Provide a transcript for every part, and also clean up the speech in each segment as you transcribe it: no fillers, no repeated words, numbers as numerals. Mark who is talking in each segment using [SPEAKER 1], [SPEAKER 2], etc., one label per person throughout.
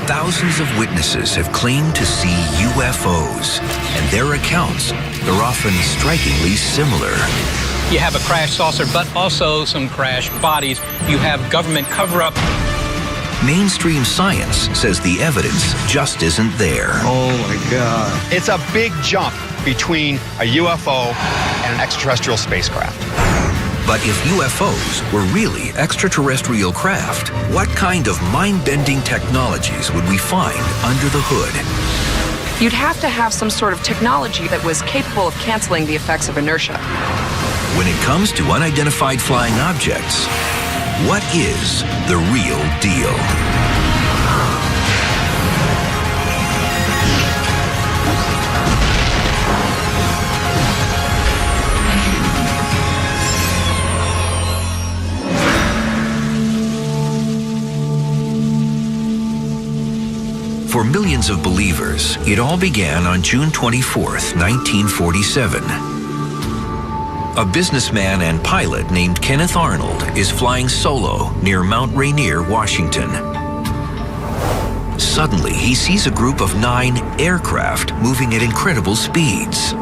[SPEAKER 1] Thousands of witnesses have claimed to see UFOs, and their accounts are often strikingly similar.
[SPEAKER 2] You have a crash saucer, but also some crash bodies. You have government cover-up.
[SPEAKER 1] Mainstream science says the evidence just isn't there.
[SPEAKER 3] Oh my God.
[SPEAKER 4] It's a big jump between a UFO and an extraterrestrial spacecraft.
[SPEAKER 1] But if UFOs were really extraterrestrial craft, what kind of mind-bending technologies would we find under the hood?
[SPEAKER 5] You'd have to have some sort of technology that was capable of canceling the effects of inertia.
[SPEAKER 1] When it comes to unidentified flying objects, what is the real deal? For millions of believers, it all began on June 24th, 1947. A businessman and pilot named Kenneth Arnold is flying solo near Mount Rainier, Washington. Suddenly, he sees a group of 9 aircraft moving at incredible speeds.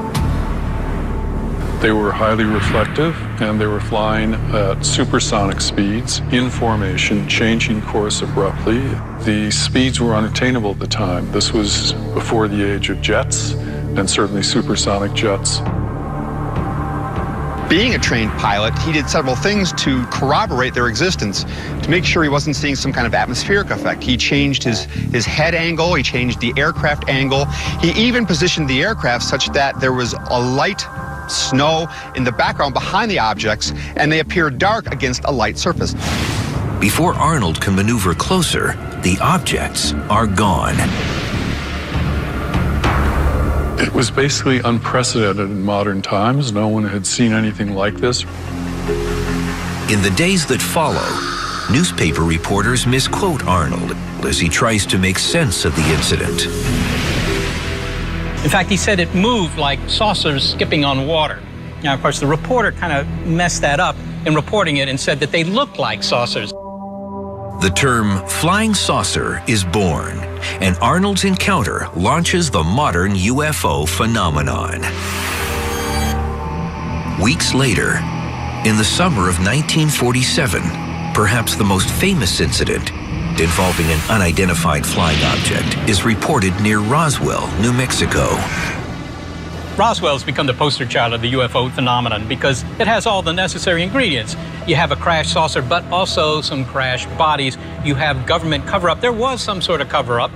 [SPEAKER 6] They were highly reflective, and they were flying at supersonic speeds, in formation, changing course abruptly. The speeds were unattainable at the time. This was before the age of jets, and certainly supersonic jets.
[SPEAKER 4] Being a trained pilot, he did several things to corroborate their existence, to make sure he wasn't seeing some kind of atmospheric effect. He changed his head angle, he changed the aircraft angle. He even positioned the aircraft such that there was a light snow in the background behind the objects, and they appear dark against a light surface.
[SPEAKER 1] Before Arnold can maneuver closer, the objects are gone.
[SPEAKER 6] It was basically unprecedented in modern times. No one had seen anything like this.
[SPEAKER 1] In the days that follow, newspaper reporters misquote Arnold as he tries to make sense of the incident.
[SPEAKER 2] In fact, he said it moved like saucers skipping on water. Now, of course, the reporter kind of messed that up in reporting it and said that they looked like saucers.
[SPEAKER 1] The term flying saucer is born, and Arnold's encounter launches the modern UFO phenomenon. Weeks later, in the summer of 1947, perhaps the most famous incident involving an unidentified flying object is reported near Roswell, New Mexico.
[SPEAKER 2] Roswell has become the poster child of the UFO phenomenon because it has all the necessary ingredients. You have a crash saucer, but also some crash bodies. You have government cover-up. There was some sort of cover-up.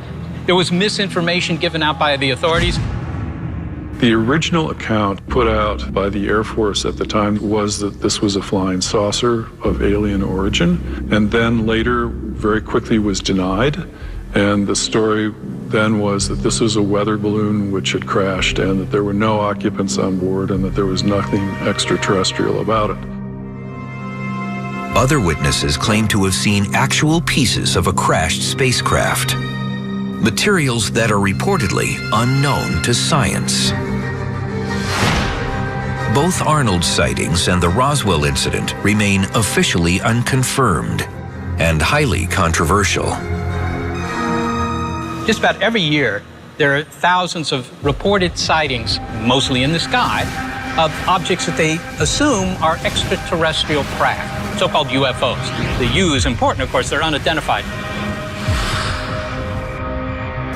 [SPEAKER 2] There was misinformation given out by the authorities.
[SPEAKER 6] The original account put out by the Air Force at the time was that this was a flying saucer of alien origin, and then later very quickly was denied. And the story then was that this was a weather balloon which had crashed, and that there were no occupants on board, and that there was nothing extraterrestrial about it.
[SPEAKER 1] Other witnesses claim to have seen actual pieces of a crashed spacecraft, materials that are reportedly unknown to science. Both Arnold's sightings and the Roswell incident remain officially unconfirmed and highly controversial.
[SPEAKER 2] Just about every year, there are thousands of reported sightings, mostly in the sky, of objects that they assume are extraterrestrial craft, so-called UFOs. The U is important, of course, they're unidentified.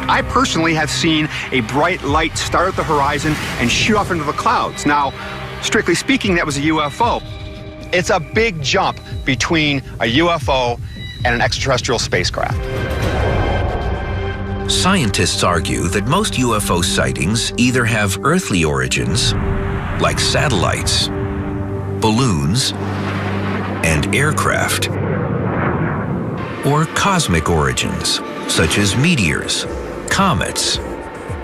[SPEAKER 4] I personally have seen a bright light start at the horizon and shoot off into the clouds. Now, strictly speaking, that was a UFO. It's a big jump between a UFO and an extraterrestrial spacecraft.
[SPEAKER 1] Scientists argue that most UFO sightings either have earthly origins, like satellites, balloons, and aircraft, or cosmic origins, such as meteors, comets,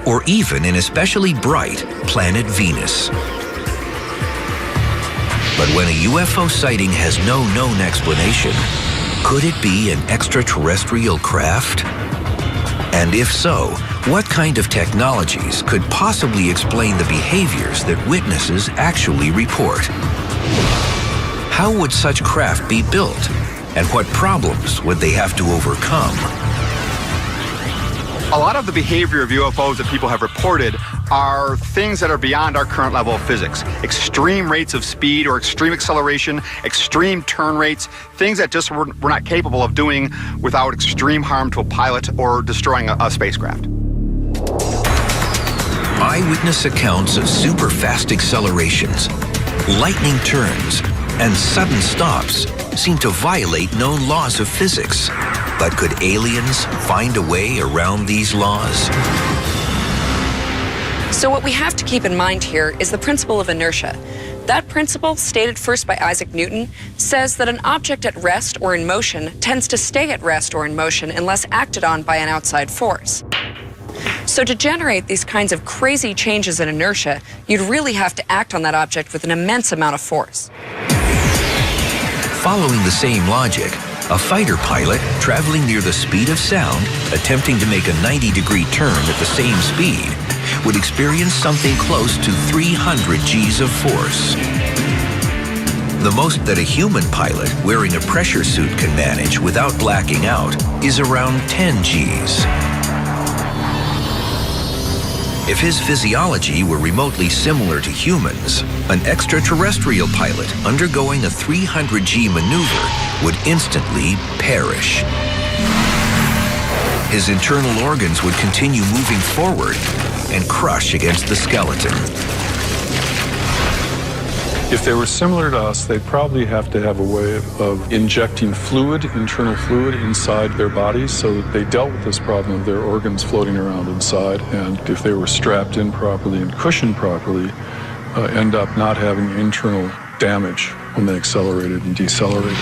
[SPEAKER 1] or even an especially bright planet Venus. But when a UFO sighting has no known explanation, could it be an extraterrestrial craft? And if so, what kind of technologies could possibly explain the behaviors that witnesses actually report? How would such craft be built, and what problems would they have to overcome?
[SPEAKER 4] A lot of the behavior of UFOs that people have reported are things that are beyond our current level of physics. Extreme rates of speed or extreme acceleration, extreme turn rates, things that just we're not capable of doing without extreme harm to a pilot or destroying a spacecraft.
[SPEAKER 1] Eyewitness accounts of super fast accelerations, lightning turns, and sudden stops seem to violate known laws of physics. But could aliens find a way around these laws?
[SPEAKER 5] So what we have to keep in mind here is the principle of inertia. That principle, stated first by Isaac Newton, says that an object at rest or in motion tends to stay at rest or in motion unless acted on by an outside force. So to generate these kinds of crazy changes in inertia, you'd really have to act on that object with an immense amount of force.
[SPEAKER 1] Following the same logic, a fighter pilot traveling near the speed of sound, attempting to make a 90-degree turn at the same speed, would experience something close to 300 Gs of force. The most that a human pilot wearing a pressure suit can manage without blacking out is around 10 Gs. If his physiology were remotely similar to humans, an extraterrestrial pilot undergoing a 300G maneuver would instantly perish. His internal organs would continue moving forward and crush against the skeleton.
[SPEAKER 6] If they were similar to us, they'd probably have to have a way of injecting fluid, internal fluid, inside their bodies so that they dealt with this problem of their organs floating around inside. And if they were strapped in properly and cushioned properly, end up not having internal damage when they accelerated and decelerated.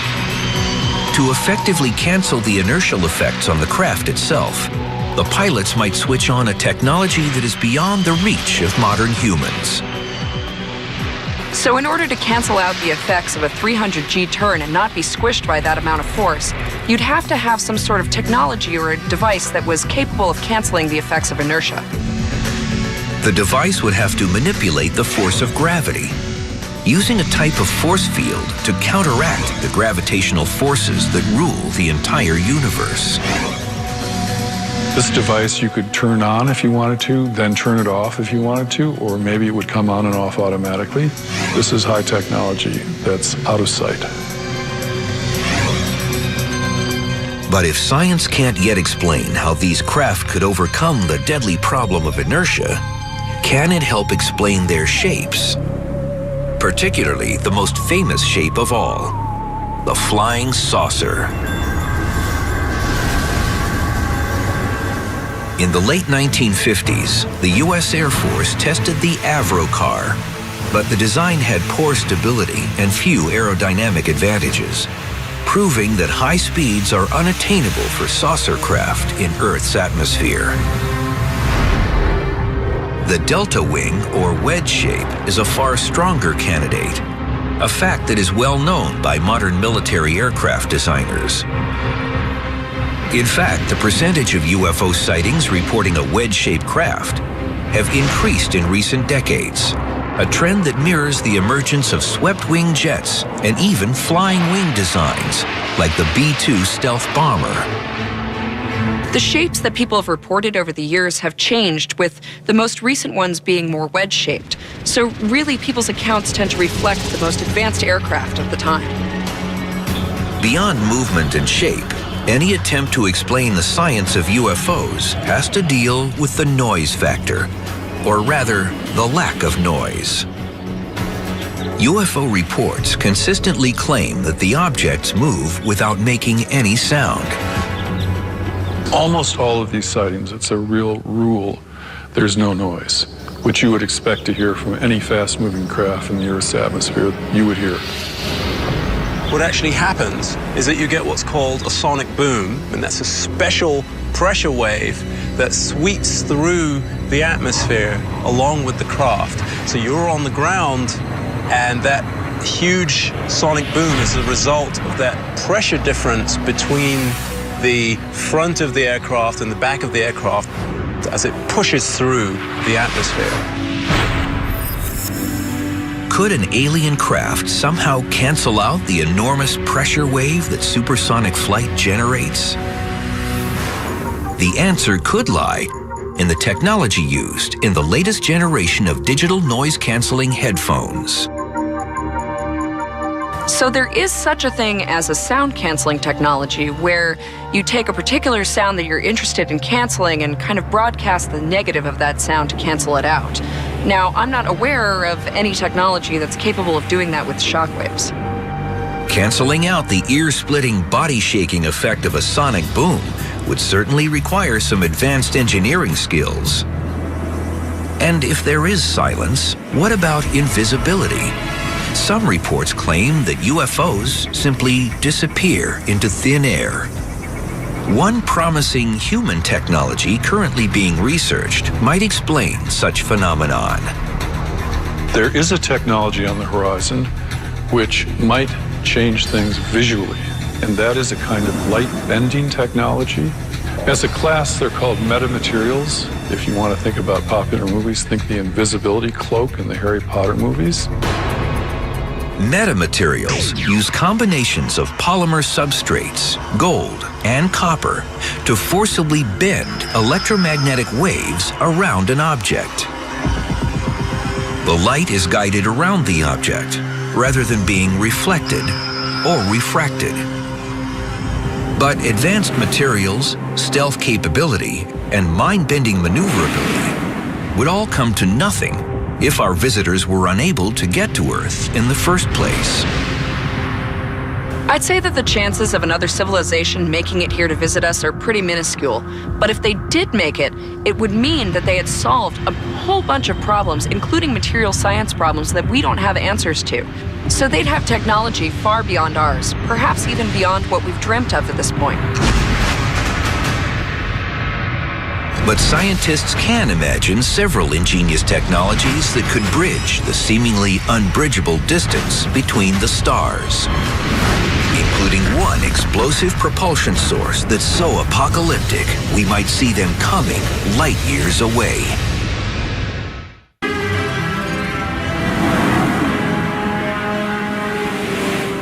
[SPEAKER 1] To effectively cancel the inertial effects on the craft itself, the pilots might switch on a technology that is beyond the reach of modern humans.
[SPEAKER 5] So in order to cancel out the effects of a 300G turn and not be squished by that amount of force, you'd have to have some sort of technology or a device that was capable of canceling the effects of inertia.
[SPEAKER 1] The device would have to manipulate the force of gravity, using a type of force field to counteract the gravitational forces that rule the entire universe.
[SPEAKER 6] This device you could turn on if you wanted to, then turn it off if you wanted to, or maybe it would come on and off automatically. This is high technology that's out of sight.
[SPEAKER 1] But if science can't yet explain how these craft could overcome the deadly problem of inertia, can it help explain their shapes? Particularly the most famous shape of all, the flying saucer. In the late 1950s, the U.S. Air Force tested the Avro car, but the design had poor stability and few aerodynamic advantages, proving that high speeds are unattainable for saucer craft in Earth's atmosphere. The delta wing, or wedge shape, is a far stronger candidate, a fact that is well known by modern military aircraft designers. In fact, the percentage of UFO sightings reporting a wedge-shaped craft have increased in recent decades, a trend that mirrors the emergence of swept-wing jets and even flying wing designs, like the B-2 stealth bomber.
[SPEAKER 5] The shapes that people have reported over the years have changed, with the most recent ones being more wedge-shaped. So really, people's accounts tend to reflect the most advanced aircraft of the time.
[SPEAKER 1] Beyond movement and shape, any attempt to explain the science of UFOs has to deal with the noise factor, or rather, the lack of noise. UFO reports consistently claim that the objects move without making any sound.
[SPEAKER 6] Almost all of these sightings, it's a real rule, there's no noise, which you would expect to hear from any fast-moving craft in the Earth's atmosphere, you would hear.
[SPEAKER 3] What actually happens is that you get what's called a sonic boom, and that's a special pressure wave that sweeps through the atmosphere along with the craft. So you're on the ground, and that huge sonic boom is a result of that pressure difference between the front of the aircraft and the back of the aircraft as it pushes through the atmosphere.
[SPEAKER 1] Could an alien craft somehow cancel out the enormous pressure wave that supersonic flight generates? The answer could lie in the technology used in the latest generation of digital noise-canceling headphones.
[SPEAKER 5] So there is such a thing as a sound canceling technology where you take a particular sound that you're interested in canceling and kind of broadcast the negative of that sound to cancel it out. Now, I'm not aware of any technology that's capable of doing that with shockwaves.
[SPEAKER 1] Canceling out the ear-splitting, body-shaking effect of a sonic boom would certainly require some advanced engineering skills. And if there is silence, what about invisibility? Some reports claim that UFOs simply disappear into thin air. One promising human technology currently being researched might explain such phenomenon.
[SPEAKER 6] There is a technology on the horizon which might change things visually, and that is a kind of light bending technology. As a class, they're called metamaterials. If you want to think about popular movies, think the invisibility cloak in the Harry Potter movies.
[SPEAKER 1] Metamaterials use combinations of polymer substrates, gold, and copper to forcibly bend electromagnetic waves around an object. The light is guided around the object rather than being reflected or refracted. But advanced materials, stealth capability, and mind-bending maneuverability would all come to nothing if our visitors were unable to get to Earth in the first place.
[SPEAKER 5] I'd say that the chances of another civilization making it here to visit us are pretty minuscule. But if they did make it, it would mean that they had solved a whole bunch of problems, including material science problems that we don't have answers to. So they'd have technology far beyond ours, perhaps even beyond what we've dreamt of at this point.
[SPEAKER 1] But scientists can imagine several ingenious technologies that could bridge the seemingly unbridgeable distance between the stars, including one explosive propulsion source that's so apocalyptic we might see them coming light years away.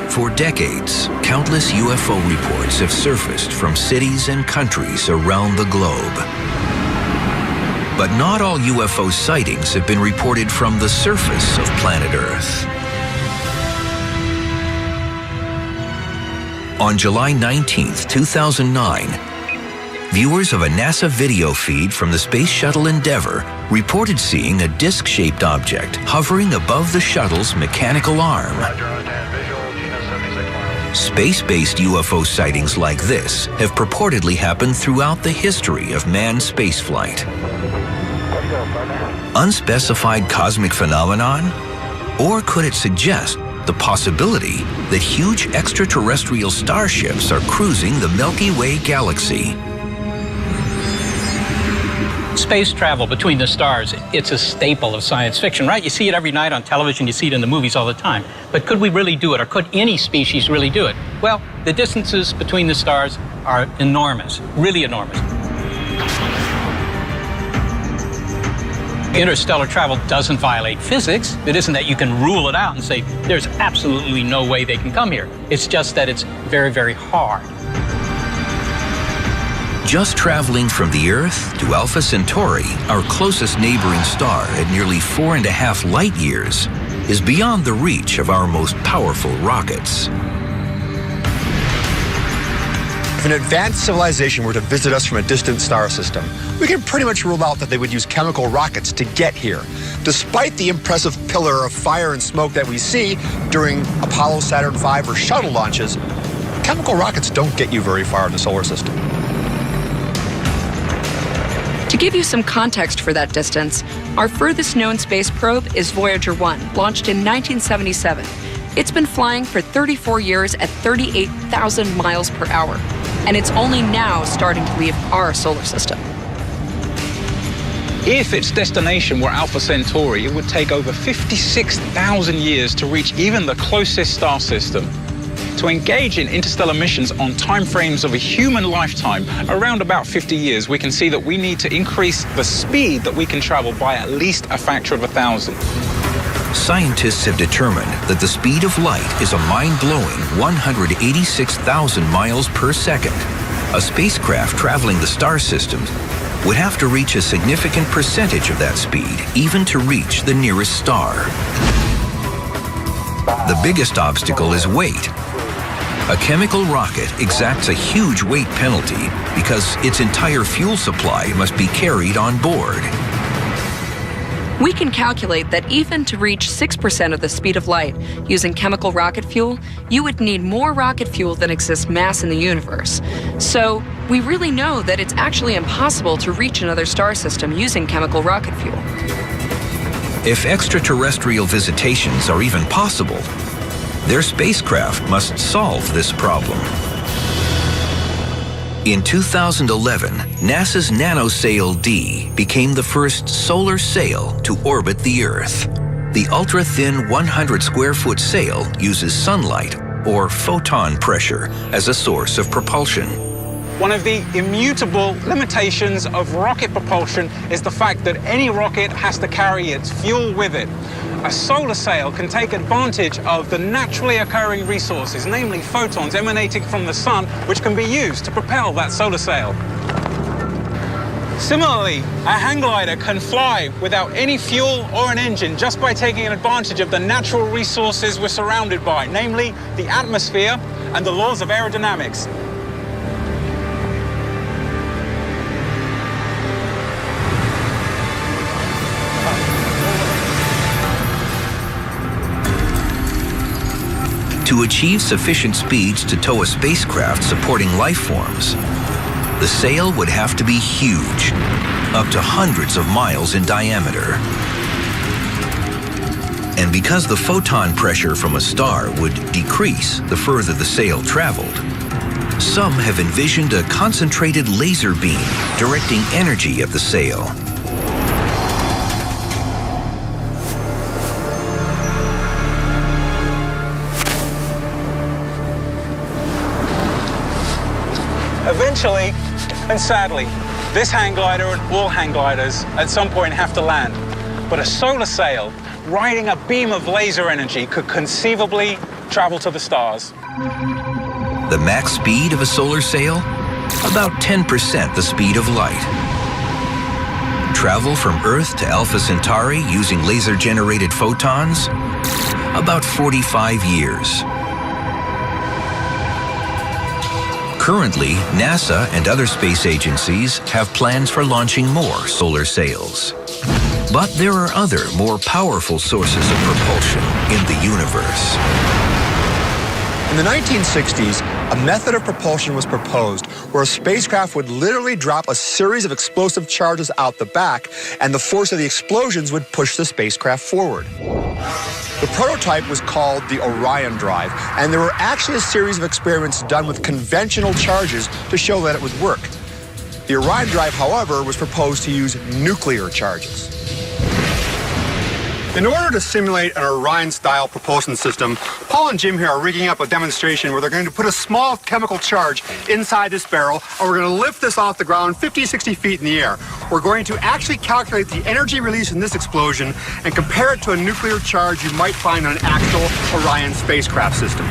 [SPEAKER 1] For decades, countless UFO reports have surfaced from cities and countries around the globe. But not all UFO sightings have been reported from the surface of planet Earth. On July 19, 2009, viewers of a NASA video feed from the Space Shuttle Endeavour reported seeing a disc-shaped object hovering above the shuttle's mechanical arm. Space-based UFO sightings like this have purportedly happened throughout the history of manned spaceflight. Unspecified cosmic phenomenon? Or could it suggest the possibility that huge extraterrestrial starships are cruising the Milky Way galaxy?
[SPEAKER 2] Space travel between the stars, it's a staple of science fiction, right? You see it every night on television, you see it in the movies all the time. But could we really do it, or could any species really do it? Well, the distances between the stars are enormous, really enormous. Interstellar travel doesn't violate physics. It isn't that you can rule it out and say, there's absolutely no way they can come here. It's just that it's very, very hard.
[SPEAKER 1] Just traveling from the Earth to Alpha Centauri, our closest neighboring star at nearly 4.5 light years, is beyond the reach of our most powerful rockets.
[SPEAKER 4] If an advanced civilization were to visit us from a distant star system, we can pretty much rule out that they would use chemical rockets to get here. Despite the impressive pillar of fire and smoke that we see during Apollo, Saturn V, or shuttle launches, chemical rockets don't get you very far in the solar system.
[SPEAKER 5] To give you some context for that distance, our furthest known space probe is Voyager 1, launched in 1977. It's been flying for 34 years at 38,000 miles per hour, and it's only now starting to leave our solar system.
[SPEAKER 7] If its destination were Alpha Centauri, it would take over 56,000 years to reach even the closest star system. To engage in interstellar missions on timeframes of a human lifetime, around about 50 years, we can see that we need to increase the speed that we can travel by at least a factor of 1,000.
[SPEAKER 1] Scientists have determined that the speed of light is a mind-blowing 186,000 miles per second, a spacecraft traveling the star system would have to reach a significant percentage of that speed, even to reach the nearest star. The biggest obstacle is weight. A chemical rocket exacts a huge weight penalty because its entire fuel supply must be carried on board.
[SPEAKER 5] We can calculate that even to reach 6% of the speed of light using chemical rocket fuel, you would need more rocket fuel than exists mass in the universe. So we really know that it's actually impossible to reach another star system using chemical rocket fuel.
[SPEAKER 1] If extraterrestrial visitations are even possible, their spacecraft must solve this problem. In 2011, NASA's NanoSail D became the first solar sail to orbit the Earth. The ultra-thin 100-square-foot sail uses sunlight, or photon pressure, as a source of propulsion.
[SPEAKER 7] One of the immutable limitations of rocket propulsion is the fact that any rocket has to carry its fuel with it. A solar sail can take advantage of the naturally occurring resources, namely photons emanating from the sun, which can be used to propel that solar sail. Similarly, a hang glider can fly without any fuel or an engine just by taking advantage of the natural resources we're surrounded by, namely the atmosphere and the laws of aerodynamics.
[SPEAKER 1] To achieve sufficient speeds to tow a spacecraft supporting life forms, the sail would have to be huge, up to hundreds of miles in diameter. And because the photon pressure from a star would decrease the further the sail traveled, some have envisioned a concentrated laser beam directing energy at the sail.
[SPEAKER 7] Eventually, and sadly, this hang glider and all hang gliders at some point have to land. But a solar sail riding a beam of laser energy could conceivably travel to the stars.
[SPEAKER 1] The max speed of a solar sail? About 10% the speed of light. Travel from Earth to Alpha Centauri using laser-generated photons? About 45 years. Currently, NASA and other space agencies have plans for launching more solar sails. But there are other, more powerful sources of propulsion in the universe.
[SPEAKER 4] In the 1960s, a method of propulsion was proposed where a spacecraft would literally drop a series of explosive charges out the back, and the force of the explosions would push the spacecraft forward. The prototype was called the Orion drive, and there were actually a series of experiments done with conventional charges to show that it would work. The Orion drive, however, was proposed to use nuclear charges. In order to simulate an Orion-style propulsion system, Paul and Jim here are rigging up a demonstration where they're going to put a small chemical charge inside this barrel, and we're going to lift this off the ground 50, 60 feet in the air. We're going to actually calculate the energy released in this explosion and compare it to a nuclear charge you might find on an actual Orion spacecraft system.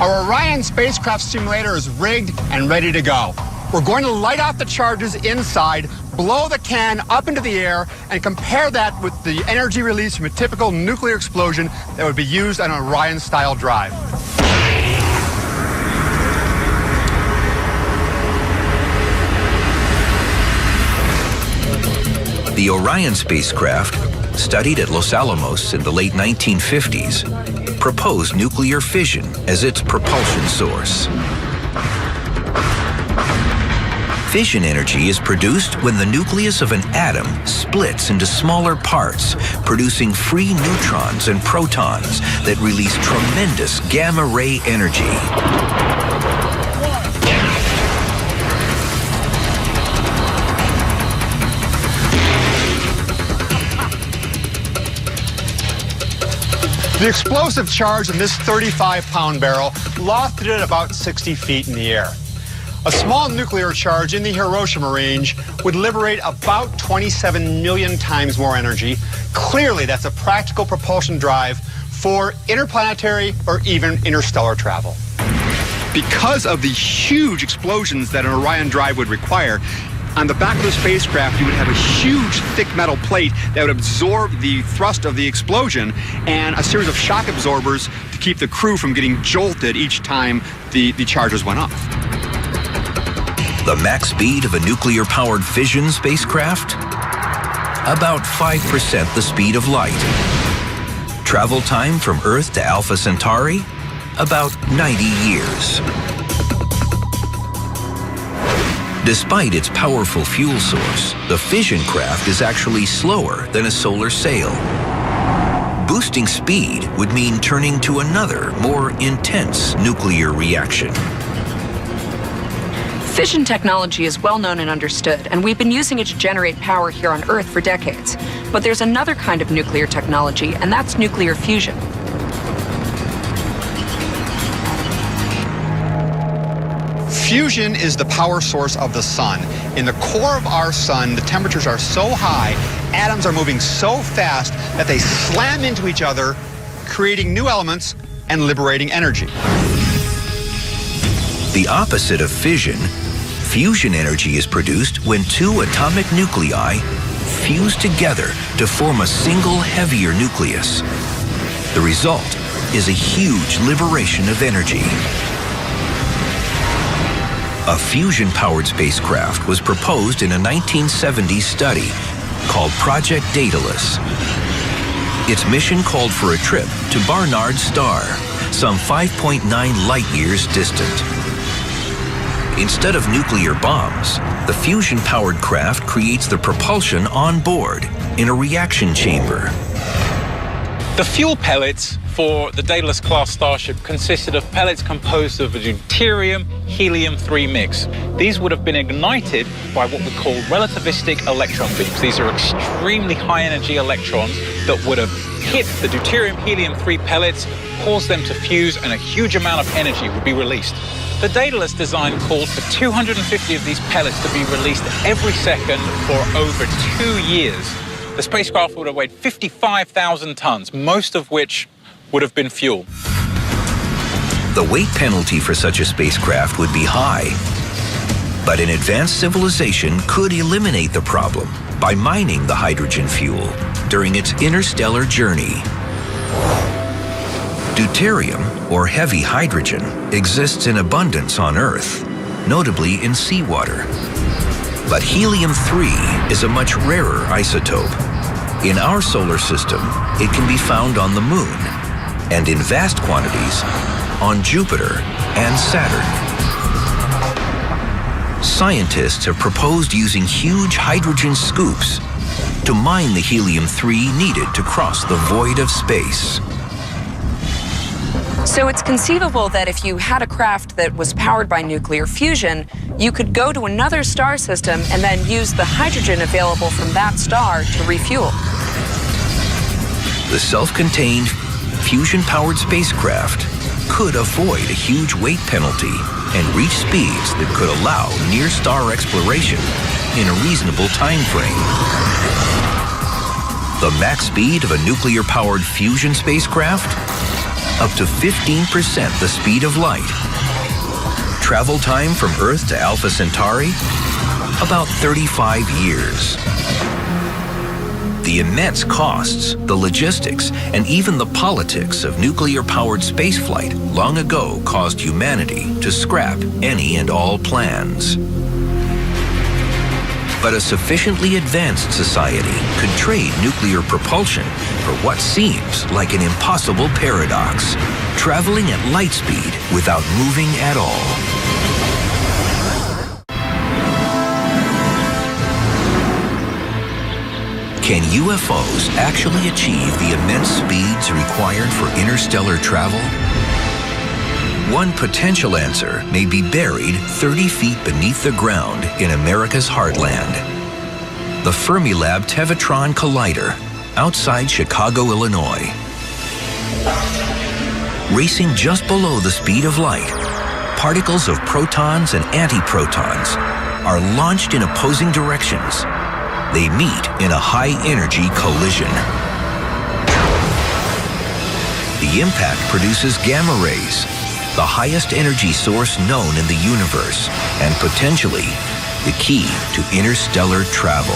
[SPEAKER 4] Our Orion spacecraft simulator is rigged and ready to go. We're going to light off the charges inside, blow the can up into the air, and compare that with the energy released from a typical nuclear explosion that would be used on an Orion-style drive.
[SPEAKER 1] The Orion spacecraft, studied at Los Alamos in the late 1950s, proposed nuclear fission as its propulsion source. Fission energy is produced when the nucleus of an atom splits into smaller parts, producing free neutrons and protons that release tremendous gamma-ray energy.
[SPEAKER 4] The explosive charge in this 35-pound barrel lofted at about 60 feet in the air. A small nuclear charge in the Hiroshima range would liberate about 27 million times more energy. Clearly, that's a practical propulsion drive for interplanetary or even interstellar travel. Because of the huge explosions that an Orion drive would require, on the back of the spacecraft, you would have a huge, thick metal plate that would absorb the thrust of the explosion and a series of shock absorbers to keep the crew from getting jolted each time the charges went off.
[SPEAKER 1] The max speed of a nuclear-powered fission spacecraft? About 5% the speed of light. Travel time from Earth to Alpha Centauri? About 90 years. Despite its powerful fuel source, the fission craft is actually slower than a solar sail. Boosting speed would mean turning to another, more intense nuclear reaction.
[SPEAKER 5] Fission technology is well known and understood, and we've been using it to generate power here on Earth for decades. But there's another kind of nuclear technology, and that's nuclear fusion.
[SPEAKER 4] Fusion is the power source of the sun. In the core of our sun, the temperatures are so high, atoms are moving so fast that they slam into each other, creating new elements and liberating energy.
[SPEAKER 1] The opposite of fission, fusion energy is produced when two atomic nuclei fuse together to form a single heavier nucleus. The result is a huge liberation of energy. A fusion-powered spacecraft was proposed in a 1970 study called Project Daedalus. Its mission called for a trip to Barnard's star, some 5.9 light-years distant. Instead of nuclear bombs, the fusion-powered craft creates the propulsion on board in a reaction chamber.
[SPEAKER 7] The fuel pellets for the Daedalus-class starship consisted of pellets composed of a deuterium-helium-3 mix. These would have been ignited by what we call relativistic electron beams. These are extremely high-energy electrons that would have hit the deuterium-helium-3 pellets, caused them to fuse, and a huge amount of energy would be released. The Daedalus design called for 250 of these pellets to be released every second for over 2 years. The spacecraft would have weighed 55,000 tons, most of which would have been fuel.
[SPEAKER 1] The weight penalty for such a spacecraft would be high, but an advanced civilization could eliminate the problem by mining the hydrogen fuel during its interstellar journey. Deuterium, or heavy hydrogen, exists in abundance on Earth, notably in seawater. But helium-3 is a much rarer isotope. In our solar system, it can be found on the Moon, and in vast quantities on Jupiter and Saturn. Scientists have proposed using huge hydrogen scoops to mine the helium-3 needed to cross the void of space.
[SPEAKER 5] So it's conceivable that if you had a craft that was powered by nuclear fusion, you could go to another star system and then use the hydrogen available from that star to refuel.
[SPEAKER 1] The self-contained, fusion-powered spacecraft could avoid a huge weight penalty and reach speeds that could allow near-star exploration in a reasonable time frame. The max speed of a nuclear-powered fusion spacecraft? Up to 15% the speed of light. Travel time from Earth to Alpha Centauri? About 35 years. The immense costs, the logistics, and even the politics of nuclear-powered spaceflight long ago caused humanity to scrap any and all plans. But a sufficiently advanced society could trade nuclear propulsion for what seems like an impossible paradox, traveling at light speed without moving at all. Can UFOs actually achieve the immense speeds required for interstellar travel? One potential answer may be buried 30 feet beneath the ground in America's heartland. The Fermilab Tevatron Collider, outside Chicago, Illinois. Racing just below the speed of light, particles of protons and antiprotons are launched in opposing directions. They meet in a high-energy collision. The impact produces gamma rays, the highest energy source known in the universe and potentially the key to interstellar travel.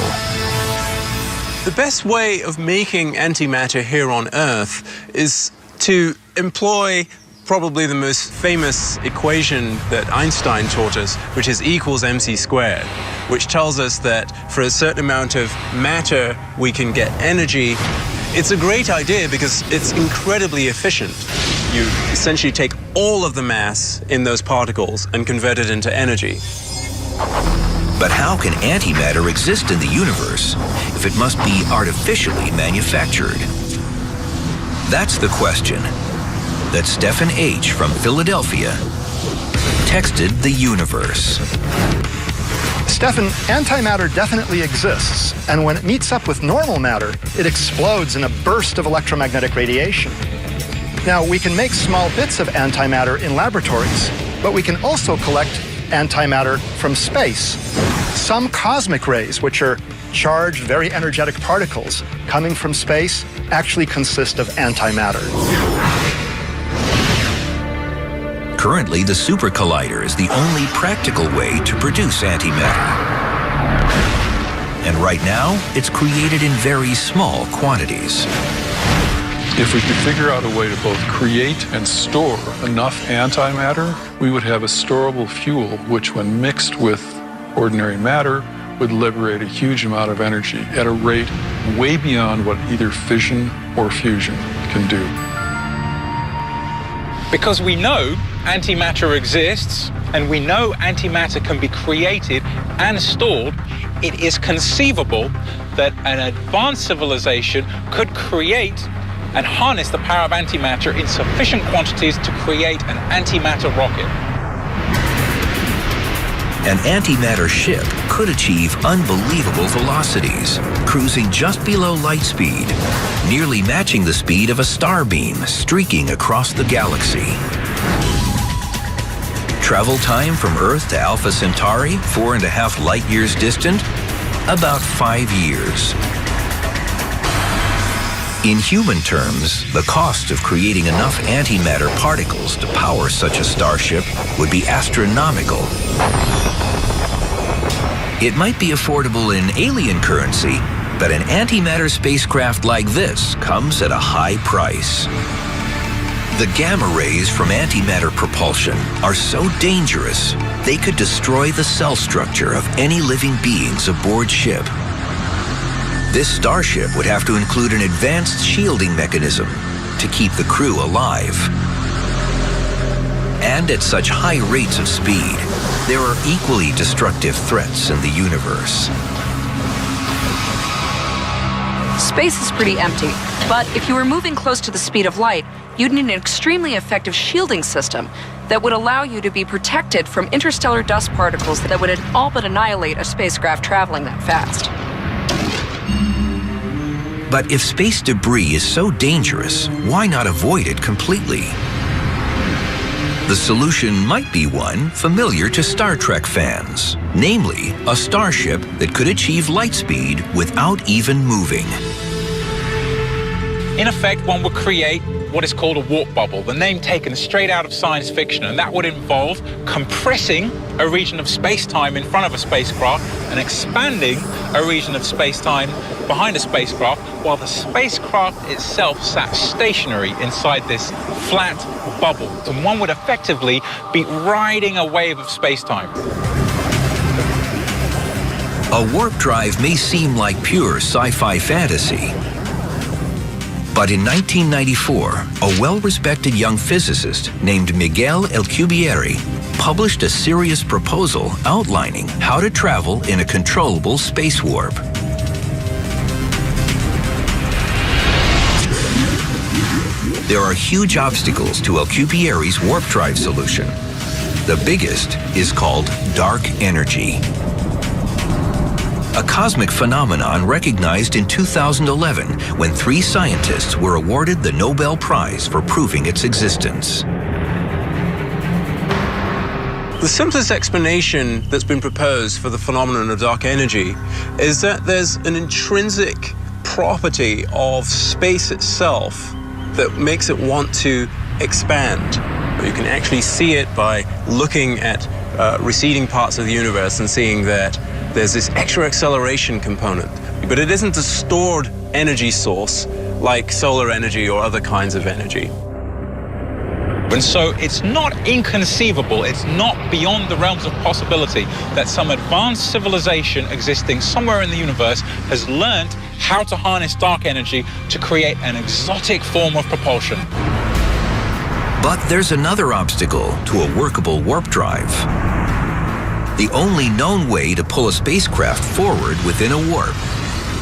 [SPEAKER 3] The best way of making antimatter here on Earth is to employ probably the most famous equation that Einstein taught us, which is E = mc squared, which tells us that for a certain amount of matter we can get energy. It's a great idea because it's incredibly efficient. You essentially take all of the mass in those particles and convert it into energy.
[SPEAKER 1] But how can antimatter exist in the universe if it must be artificially manufactured? That's the question that Stephen H. from Philadelphia texted the universe.
[SPEAKER 8] Stephen, antimatter definitely exists, and when it meets up with normal matter, it explodes in a burst of electromagnetic radiation. Now, we can make small bits of antimatter in laboratories, but we can also collect antimatter from space. Some cosmic rays, which are charged, very energetic particles coming from space, actually consist of antimatter.
[SPEAKER 1] Currently, the Super Collider is the only practical way to produce antimatter. And right now, it's created in very small quantities.
[SPEAKER 6] If we could figure out a way to both create and store enough antimatter, we would have a storable fuel which, when mixed with ordinary matter, would liberate a huge amount of energy at a rate way beyond what either fission or fusion can do.
[SPEAKER 7] Because we know antimatter exists, and we know antimatter can be created and stored, it is conceivable that an advanced civilization could create and harness the power of antimatter in sufficient quantities to create an antimatter rocket.
[SPEAKER 1] An antimatter ship could achieve unbelievable velocities, cruising just below light speed, nearly matching the speed of a starbeam streaking across the galaxy. Travel time from Earth to Alpha Centauri, 4.5 light years distant, about 5 years. In human terms, the cost of creating enough antimatter particles to power such a starship would be astronomical. It might be affordable in alien currency, but an antimatter spacecraft like this comes at a high price. The gamma rays from antimatter propulsion are so dangerous, they could destroy the cell structure of any living beings aboard ship. This starship would have to include an advanced shielding mechanism to keep the crew alive. And at such high rates of speed, there are equally destructive threats in the universe.
[SPEAKER 5] Space is pretty empty, but if you were moving close to the speed of light, you'd need an extremely effective shielding system that would allow you to be protected from interstellar dust particles that would all but annihilate a spacecraft traveling that fast.
[SPEAKER 1] But if space debris is so dangerous, why not avoid it completely? The solution might be one familiar to Star Trek fans, namely a starship that could achieve light speed without even moving.
[SPEAKER 7] In effect, one would create what is called a warp bubble, the name taken straight out of science fiction, and that would involve compressing a region of space-time in front of a spacecraft and expanding a region of space-time behind a spacecraft, while the spacecraft itself sat stationary inside this flat bubble. And one would effectively be riding a wave of space-time.
[SPEAKER 1] A warp drive may seem like pure sci-fi fantasy. But in 1994, a well-respected young physicist named Miguel Alcubierre published a serious proposal outlining how to travel in a controllable space warp. There are huge obstacles to Alcubierre's warp drive solution. The biggest is called dark energy, a cosmic phenomenon recognized in 2011 when 3 scientists were awarded the Nobel Prize for proving its existence.
[SPEAKER 3] The simplest explanation that's been proposed for the phenomenon of dark energy is that there's an intrinsic property of space itself that makes it want to expand. But you can actually see it by looking at receding parts of the universe and seeing that there's this extra acceleration component. But it isn't a stored energy source like solar energy or other kinds of energy.
[SPEAKER 7] And so it's not inconceivable, it's not beyond the realms of possibility that some advanced civilization existing somewhere in the universe has learned how to harness dark energy to create an exotic form of propulsion.
[SPEAKER 1] But there's another obstacle to a workable warp drive. The only known way to pull a spacecraft forward within a warp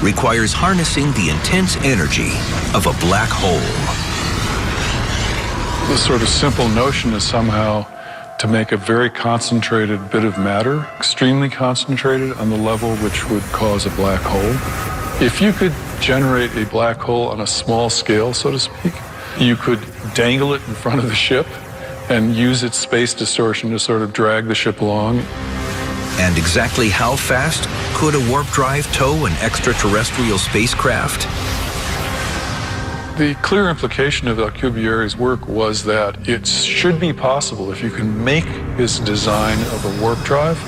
[SPEAKER 1] requires harnessing the intense energy of a black hole.
[SPEAKER 6] The sort of simple notion is somehow to make a very concentrated bit of matter, extremely concentrated on the level which would cause a black hole. If you could generate a black hole on a small scale, so to speak, you could dangle it in front of the ship and use its space distortion to sort of drag the ship along.
[SPEAKER 1] And exactly how fast could a warp drive tow an extraterrestrial spacecraft?
[SPEAKER 6] The clear implication of Alcubierre's work was that it should be possible, if you can make this design of a warp drive,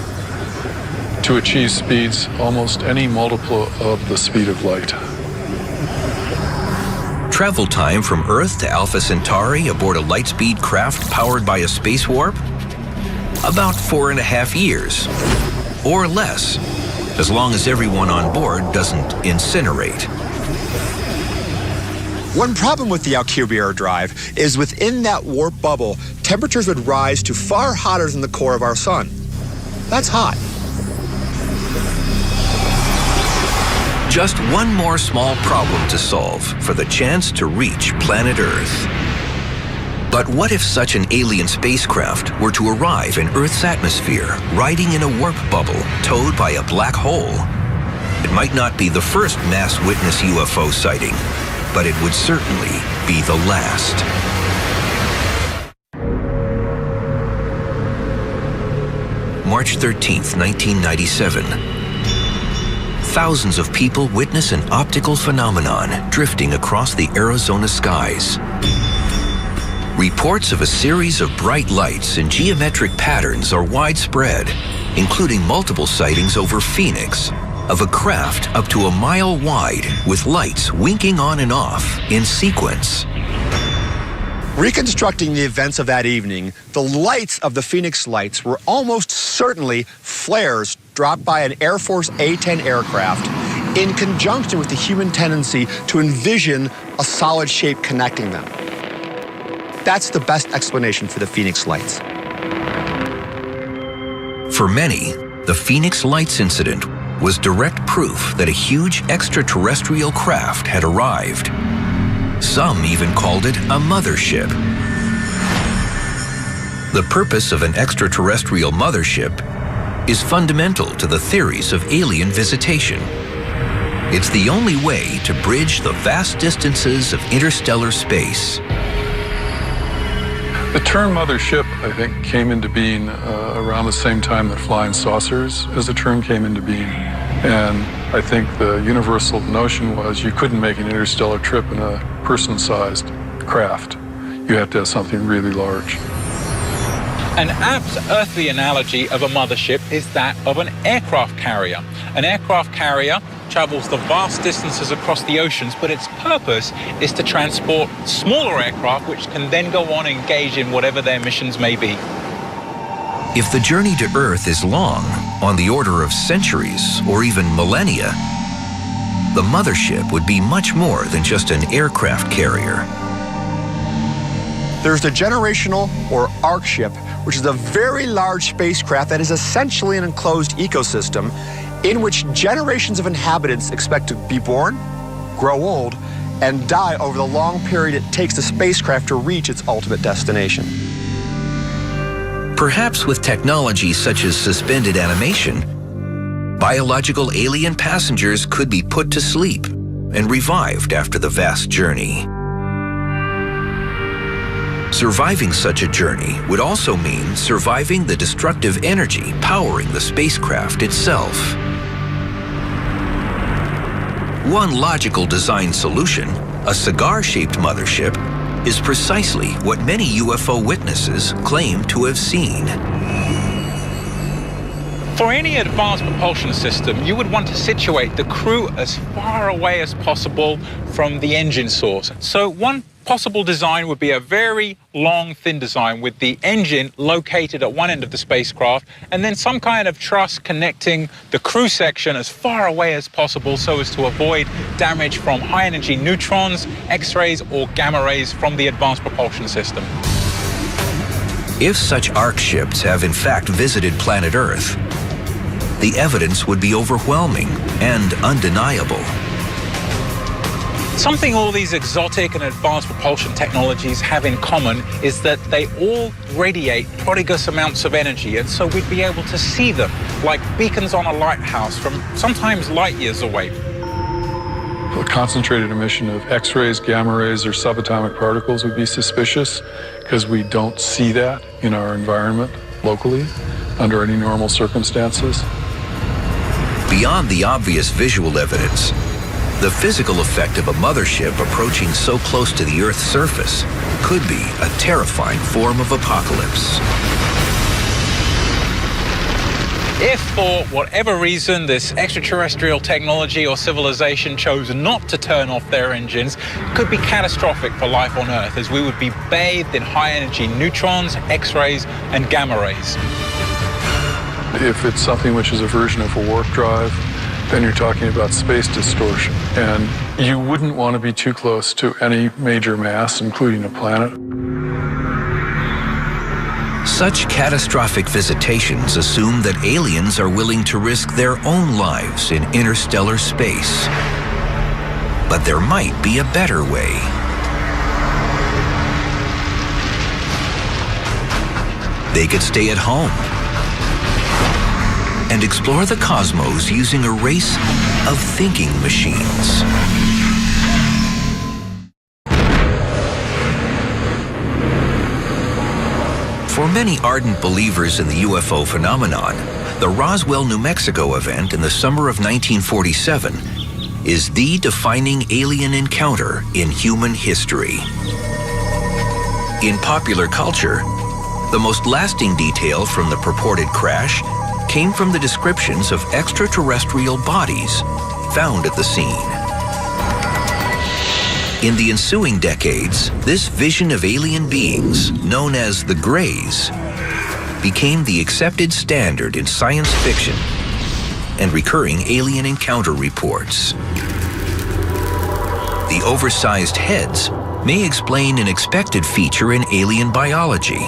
[SPEAKER 6] to achieve speeds almost any multiple of the speed of light.
[SPEAKER 1] Travel time from Earth to Alpha Centauri aboard a lightspeed craft powered by a space warp? About 4.5 years, or less, as long as everyone on board doesn't incinerate.
[SPEAKER 4] One problem with the Alcubierre drive is within that warp bubble, temperatures would rise to far hotter than the core of our sun. That's hot.
[SPEAKER 1] Just one more small problem to solve for the chance to reach planet Earth. But what if such an alien spacecraft were to arrive in Earth's atmosphere, riding in a warp bubble, towed by a black hole? It might not be the first mass witness UFO sighting, but it would certainly be the last. March 13th, 1997. Thousands of people witness an optical phenomenon drifting across the Arizona skies. Reports of a series of bright lights in geometric patterns are widespread, including multiple sightings over Phoenix of a craft up to a mile wide with lights winking on and off in sequence.
[SPEAKER 4] Reconstructing the events of that evening, the lights of the Phoenix lights were almost certainly flares dropped by an Air Force A-10 aircraft in conjunction with the human tendency to envision a solid shape connecting them. That's the best explanation for the Phoenix lights.
[SPEAKER 1] For many, the Phoenix Lights incident was direct proof that a huge extraterrestrial craft had arrived. Some even called it a mothership. The purpose of an extraterrestrial mothership is fundamental to the theories of alien visitation. It's the only way to bridge the vast distances of interstellar space.
[SPEAKER 6] The term mothership, I think, came into being around the same time that flying saucers as a term came into being. And I think the universal notion was you couldn't make an interstellar trip in a person-sized craft. You had to have something really large.
[SPEAKER 7] An apt earthly analogy of a mothership is that of an aircraft carrier. An aircraft carrier travels the vast distances across the oceans, but its purpose is to transport smaller aircraft which can then go on and engage in whatever their missions may be.
[SPEAKER 1] If the journey to Earth is long, on the order of centuries or even millennia, the mothership would be much more than just an aircraft carrier.
[SPEAKER 4] There's the generational or arc ship, which is a very large spacecraft that is essentially an enclosed ecosystem in which generations of inhabitants expect to be born, grow old, and die over the long period it takes the spacecraft to reach its ultimate destination.
[SPEAKER 1] Perhaps with technology such as suspended animation, biological alien passengers could be put to sleep and revived after the vast journey. Surviving such a journey would also mean surviving the destructive energy powering the spacecraft itself. One logical design solution, a cigar-shaped mothership, is precisely what many UFO witnesses claim to have seen.
[SPEAKER 7] For any advanced propulsion system, you would want to situate the crew as far away as possible from the engine source. So one possible design would be a very long, thin design with the engine located at one end of the spacecraft and then some kind of truss connecting the crew section as far away as possible so as to avoid damage from high-energy neutrons, X-rays or gamma rays from the advanced propulsion system.
[SPEAKER 1] If such arc ships have in fact visited planet Earth, the evidence would be overwhelming and undeniable.
[SPEAKER 7] Something all these exotic and advanced propulsion technologies have in common is that they all radiate prodigious amounts of energy, and so we'd be able to see them like beacons on a lighthouse from sometimes light years away.
[SPEAKER 6] A concentrated emission of X-rays, gamma rays, or subatomic particles would be suspicious because we don't see that in our environment locally under any normal circumstances.
[SPEAKER 1] Beyond the obvious visual evidence, the physical effect of a mothership approaching so close to the Earth's surface could be a terrifying form of apocalypse.
[SPEAKER 7] If for whatever reason this extraterrestrial technology or civilization chose not to turn off their engines, it could be catastrophic for life on Earth, as we would be bathed in high-energy neutrons, X-rays, and gamma rays.
[SPEAKER 6] If it's something which is a version of a warp drive, then you're talking about space distortion. And you wouldn't want to be too close to any major mass, including a planet.
[SPEAKER 1] Such catastrophic visitations assume that aliens are willing to risk their own lives in interstellar space. But there might be a better way. They could stay at home and explore the cosmos using a race of thinking machines. For many ardent believers in the UFO phenomenon, the Roswell, New Mexico event in the summer of 1947 is the defining alien encounter in human history. In popular culture, the most lasting detail from the purported crash came from the descriptions of extraterrestrial bodies found at the scene. In the ensuing decades, this vision of alien beings, known as the Greys, became the accepted standard in science fiction and recurring alien encounter reports. The oversized heads may explain an expected feature in alien biology: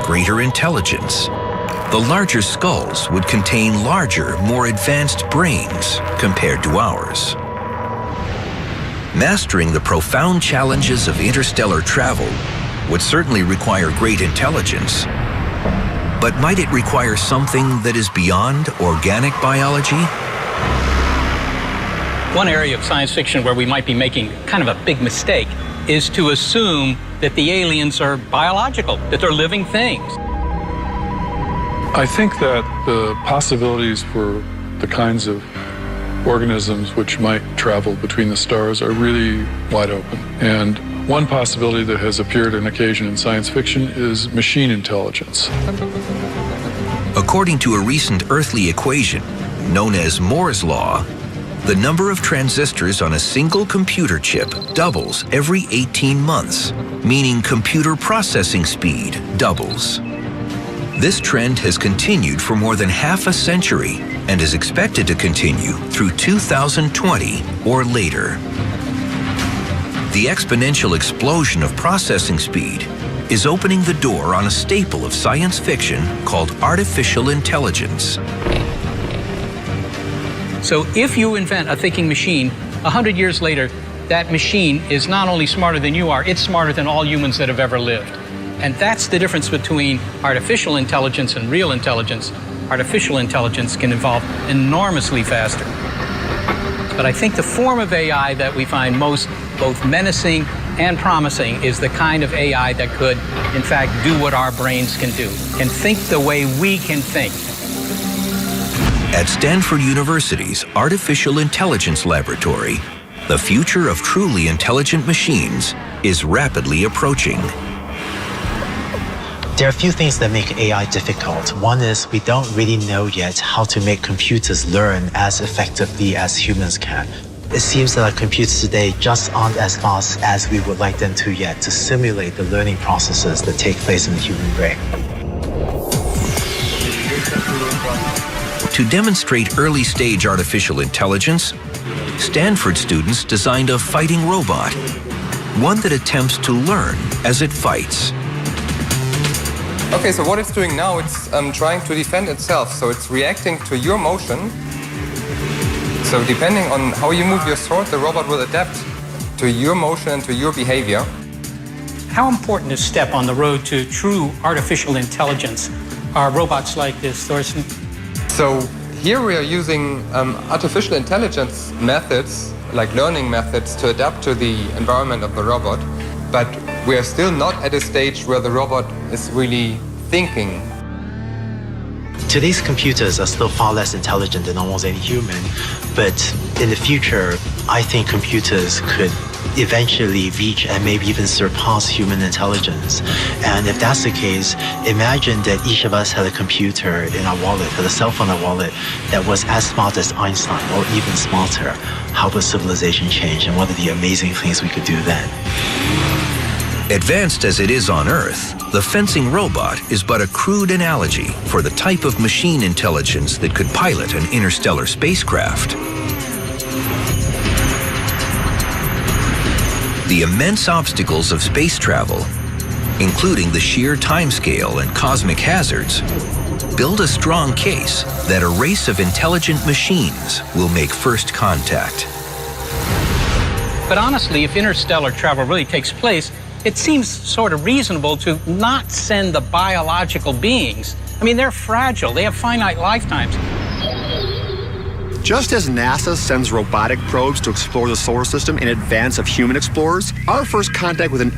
[SPEAKER 1] greater intelligence. The larger skulls would contain larger, more advanced brains compared to ours. Mastering the profound challenges of interstellar travel would certainly require great intelligence, but might it require something that is beyond organic biology?
[SPEAKER 2] One area of science fiction where we might be making kind of a big mistake is to assume that the aliens are biological, that they're living things.
[SPEAKER 6] I think that the possibilities for the kinds of organisms which might travel between the stars are really wide open. And one possibility that has appeared on occasion in science fiction is machine intelligence.
[SPEAKER 1] According to a recent earthly equation known as Moore's Law, the number of transistors on a single computer chip doubles every 18 months, meaning computer processing speed doubles. This trend has continued for more than half a century and is expected to continue through 2020 or later. The exponential explosion of processing speed is opening the door on a staple of science fiction called artificial intelligence.
[SPEAKER 2] So if you invent a thinking machine, 100 years later, that machine is not only smarter than you are, it's smarter than all humans that have ever lived. And that's the difference between artificial intelligence and real intelligence. Artificial intelligence can evolve enormously faster. But I think the form of AI that we find most both menacing and promising is the kind of AI that could, in fact, do what our brains can do, can think the way we can think.
[SPEAKER 1] At Stanford University's Artificial Intelligence Laboratory, The future of truly intelligent machines is rapidly approaching.
[SPEAKER 9] There are a few things that make AI difficult. One is we don't really know yet how to make computers learn as effectively as humans can. It seems that our computers today just aren't as fast as we would like them to yet to simulate the learning processes that take place in the human brain.
[SPEAKER 1] To demonstrate early-stage artificial intelligence, Stanford students designed a fighting robot, one that attempts to learn as it fights.
[SPEAKER 10] Okay, so what it's doing now, it's trying to defend itself. So it's reacting to your motion. So depending on how you move your sword, the robot will adapt to your motion and to your behavior.
[SPEAKER 2] How important a step on the road to true artificial intelligence are robots like this, Thorsten?
[SPEAKER 10] So here we are using artificial intelligence methods, like learning methods, to adapt to the environment of the robot. But we are still not at a stage where the robot is really thinking.
[SPEAKER 9] Today's computers are still far less intelligent than almost any human, but in the future, I think computers could eventually reach and maybe even surpass human intelligence. And if that's the case, imagine that each of us had a computer in our wallet, had a cell phone in our wallet that was as smart as Einstein or even smarter. How would civilization change, and what are the amazing things we could do then?
[SPEAKER 1] Advanced as it is on Earth, the fencing robot is but a crude analogy for the type of machine intelligence that could pilot an interstellar spacecraft. The immense obstacles of space travel, including the sheer timescale and cosmic hazards, build a strong case that a race of intelligent machines will make first contact.
[SPEAKER 2] But honestly, if interstellar travel really takes place, it seems sort of reasonable to not send the biological beings. I mean, they're fragile. They have finite lifetimes.
[SPEAKER 4] Just as NASA sends robotic probes to explore the solar system in advance of human explorers, our first contact with an